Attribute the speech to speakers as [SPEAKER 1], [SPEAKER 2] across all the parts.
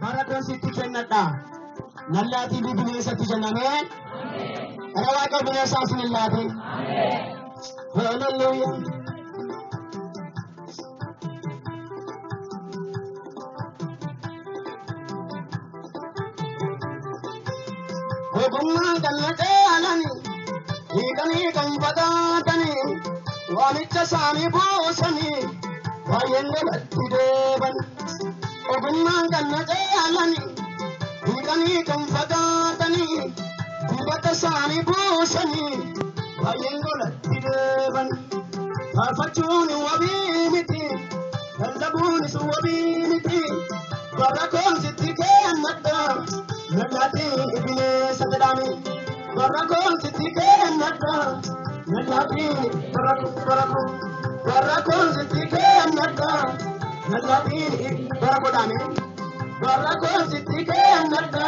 [SPEAKER 1] barakon sitti kennadha. Nallaatii fi bineensatti jennamee waaqa bineensaas ni laate. Hallelujah. Ogummaa kan na caalani hiikanii kan fagaatanii waamicha isaanii buusanii baay'een namatti deeban. Ogummaa kan na caalani hiikanii kan fagaatanii dibata isaanii buusanii baay'een namatti deeban. Faarfachuun wabii miti lallabuunis wabii miti barakoon sitti kennadha. Nallaatii bineensa jedhani barakoon sitti kennadha. Nallaatii barakoon sitti kennadha. Nallaatii barakoodhaani barakoon sitti kennadha.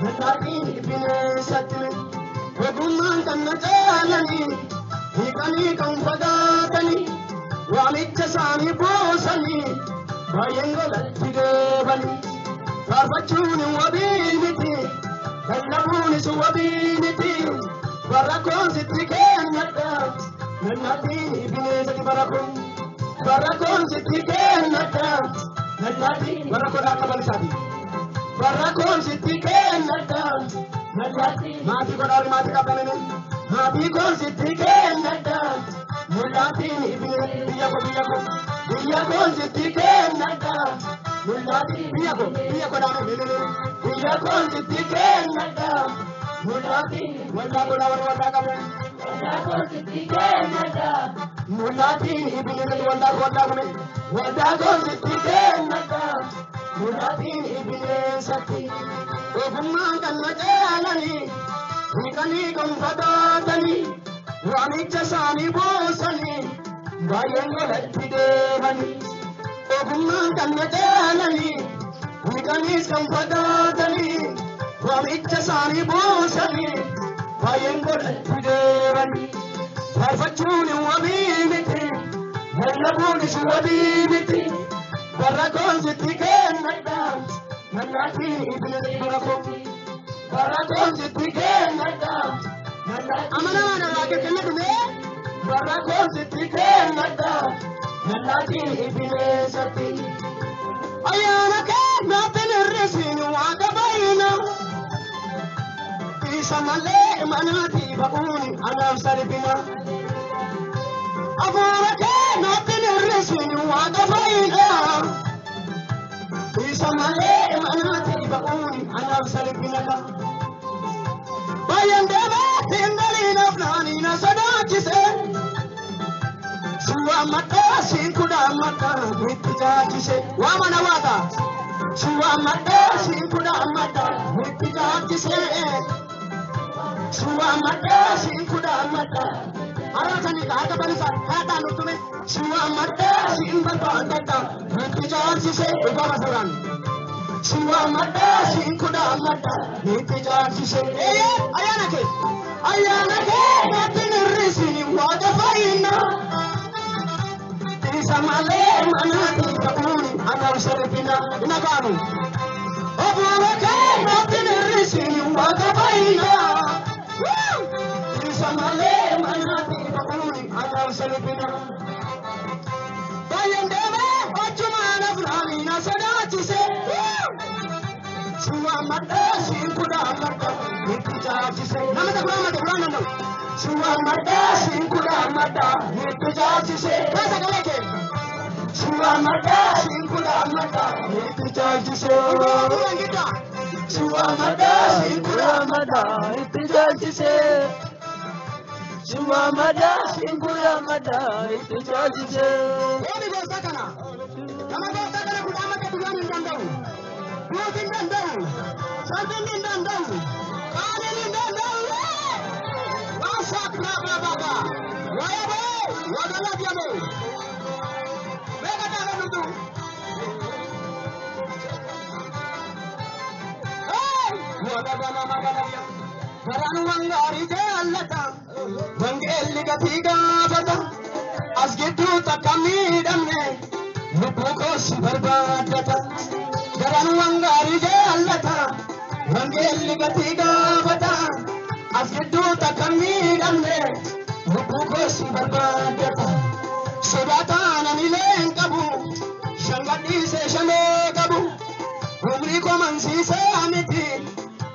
[SPEAKER 1] Nallaatii bineensatti ogummaan kan na caalani hiikanii kan fagaatanii waamicha isaanii buusanii baay'een namatti deebani. Faarfachuun wabii miti lallabuunis wabii miti barakoon sitti kennadha. Nallaatii bineensatti barakoon sitti kennadha. Nallaatii barakoodhaa qaban isaati barakoon sitti kennadha. Nallaatii maatii godhaari maatii qabamene maatii koon sitti kennadha. Nallaatiin biyya koon sitti kennadha. Nallaatii biyya godhaari biyya koon sitti kennadha. Nallaatii waldaa godhaa warra waldaa qaban waldaa koon sitti kennadha. Nallaatiin bineensatti waldaa qaban waldaa koon sitti kennadha. Nallaatiin bineensatti ogummaan kan na caalani hiikanii kan fagaatanii waamicha isaanii buusanii baay'een namatti deebani. Ogummaan kan na caalani hiikaniis kan fagaatanii waamicha isaanii buusanii baay'een namatti deebani. Faarfachuun wabii miti lallabuunis wabii miti barakoon sitti kennadha. Nallaatii bineensatti barakoon sitti kennadha. Amanaa namaa kennadhume barakoon sitti kennadha. Nallaatii bineensatti ayyaana keenyaatti nirrisiin waaqa baay'ina isa malee manaatii ba'uun anaaf salphina. Afuura keenyaatti nirrisiin waaqa baay'ina isa malee manaatii ba'uun anaaf salphina. Baay'een deemaa hin galiinaaf naanii na sodaachise. Suwaamadhaa siin kudhaammadhaa itti jaajise. Waamana waaqa suwaamadhaa siin kudhaammadhaa itti jaajise. Suwaamadhaa siin kudhaammadhaa har'aasanii haadha balisa haadhaan uttume suwaamadhaa siin barbaadadhaa itti jaajise. Dhugaa masuraan suwaamadhaa siin kudhaammadhaa itti jaajise. Ayyaana kee natti nirrisiin waaqa fayyina isa malee manaatii ba'uun anaaf salphina. Nagaamu afuura kee natti nirrisiin waaqa fayyina isa malee manaatii ba'uun anaaf salphina. Baay'een deemee hojjumaan afraanii na sodaachise. Suwaamadhaa siin kudhaammadhaa itti jaajise. Namni kuraan danda'u suwaamadhaa siin kudhaammadhaa itti jaajise. Sagalee kee suwaamadhaa siin kudhaammadhaa itti jaajise. Suwaamadhaa siin kudhaammadhaa itti jaajise. Suwaamadhaa siin kudhaammadhaa itti jaajise. Ooni gosa kana nama gosa kana kudhaammadhaa dhugaan hin danda'u. Buutiin danda'u salphinni hin danda'u qaaliin hin danda'u. Waasaak naafaa baaka waayabee wadala diyabe beeka taala nutu wadada nama galaya garaan wangaarii jaallata wangeelli gatii gaafata as gidduu takka miidhamne lubbuu koos barbaaddata. Garan wangari jallata wangeelli gatii gaafata as gidduuta kan miidhamne lubbuu koosi barbaadata sodaataan ani leen qabu shangadhiisee shanee qabu humni koo mansiisee miti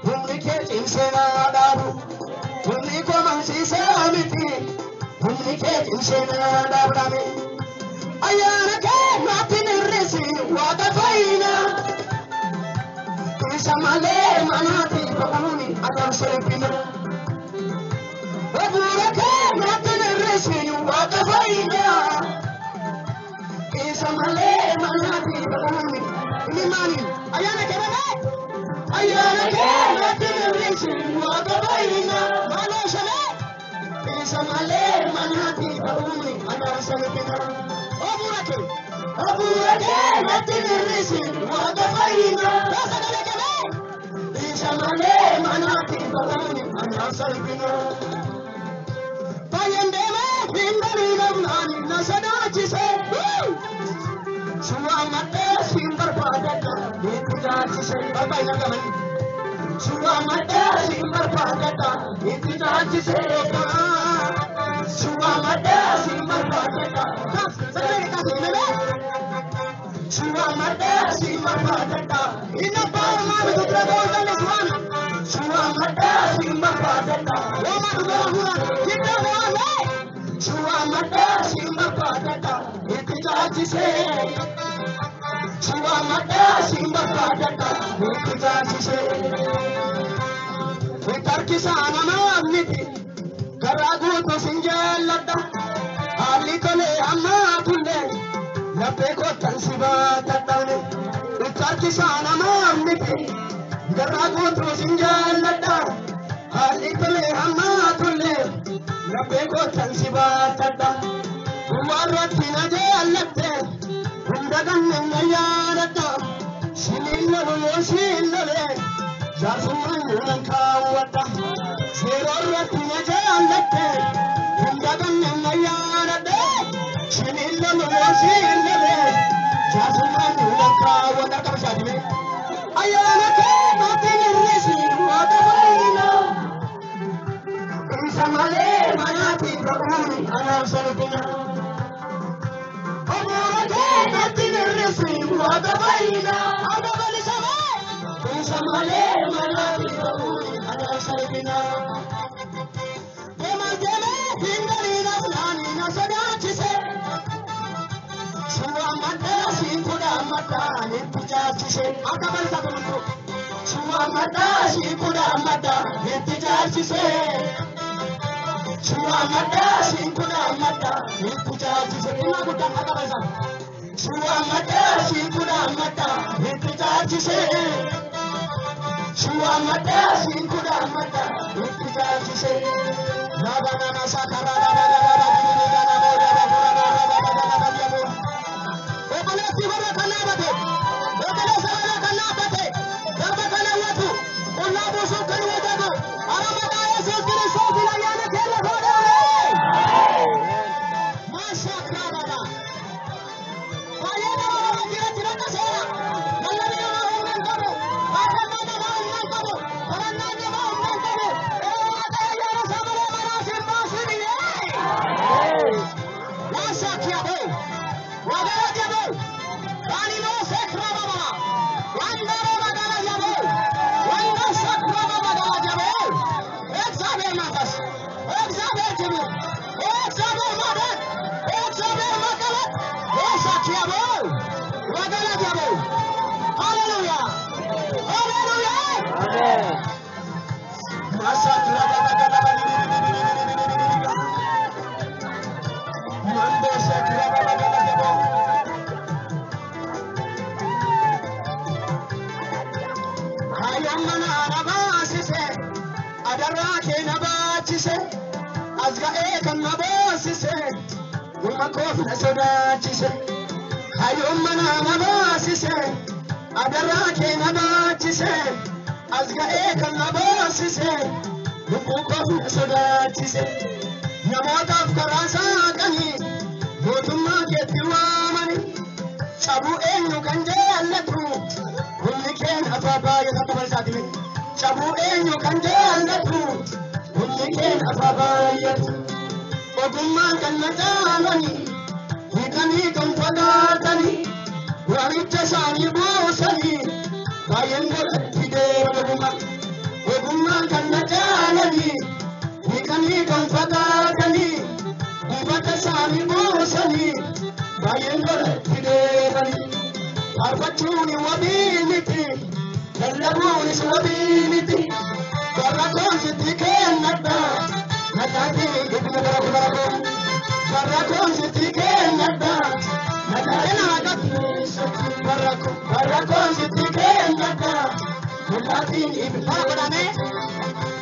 [SPEAKER 1] humni kee cimsee naa dhaabu humni koo mansiisee miti humni kee cimsee naa dhaabu ayyaana kee naatti nirrisi waaqa fayyinaa Samale manati bakuni adam serpina Abura ke natne resinu wakafaina Samale manati bakuni nimani ayana ke natne resinu wakafaina mano shale Samale manati bakuni adam serpina Abura ke natne resinu wakafaina Samale manati bakuni adam serpina Payendeme hindari gamnani nasadachi se Suamate simbar padata itijachi se Babai nagamani Suamate simbar padata itijachi se Suamate simbar padata Suamate simbar padata Ina parman dudra bolane suana Suamate simbar padata Oma dudra huran kita wale Suamate simbar padata itijachi se Suamate simbar padata itijachi se Vitar kisana maamniti Garagu to sinjalata Ali kole amma tulle Lape ko tansiba tatane Vitar kisana maamniti Garagu to sinjalata Ali kole amma tulle Lape ko tansiba tatane Umarwati na jallate Undagan nayarata Shilillu yoshillu Jasuman kawata Sirorwati na jallate Undagan nayarata Shilillu yoshillu Jasuman kawata Kamshadime Ayana ke natin resi wadabayna Samale manati bakuni anam sarupina Abura ke natin resi wadabayna Adabali Samale manati bakuni anam sarupina Dema hindari naflani nasadachi se Suamata sikuda mata nitijachi se Adabali sabamantu Suamata sikuda mata nitijachi se Suamata sikuda mata nitijachi se Ina kuda Adabali sabamantu Suamata sikuda mata nitijachi se Suamata sikuda mata nitijachi se Naba nana sakara Ababa ya saba sati min. Chabu enyo kanje andatu. Unyiken ababa ya. Ogumman kan natalani. Hikani kan padatani. Waricha sani bosani. Bayan golatti de ogumman. Ogumman kan natalani. Hikani kan padatani. Dibata sani bosani. Bayan golatti de ogumman. Arfachuni wabiniti, lallabuni swabiniti, barakon siti kenada, nadati ibn barako, barakon siti kenada, nadati nagat barako, barakon siti kenada, nadati ibn barane,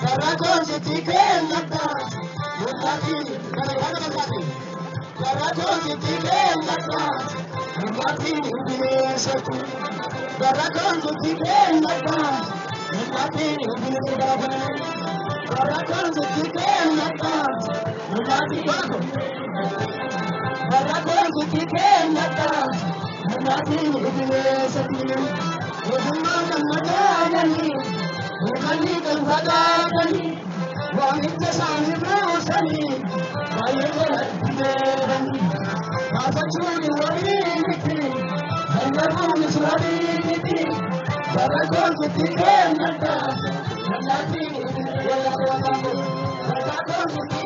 [SPEAKER 1] barakon siti kenada, nadati barako, barakon siti kenada. Nadati ubineshku, barakon tutikenda, nadati ubineshku, barakon tutikenda, nadati barakon tutikenda, nadati ubineshku, ubinana nadani, ubani kan badani, wamit sani brosani, bayera dibani. Afachuni wabiniti, lallabuni swabiniti, barakon tutikenda, nadati ubineshku, barakon tutikenda.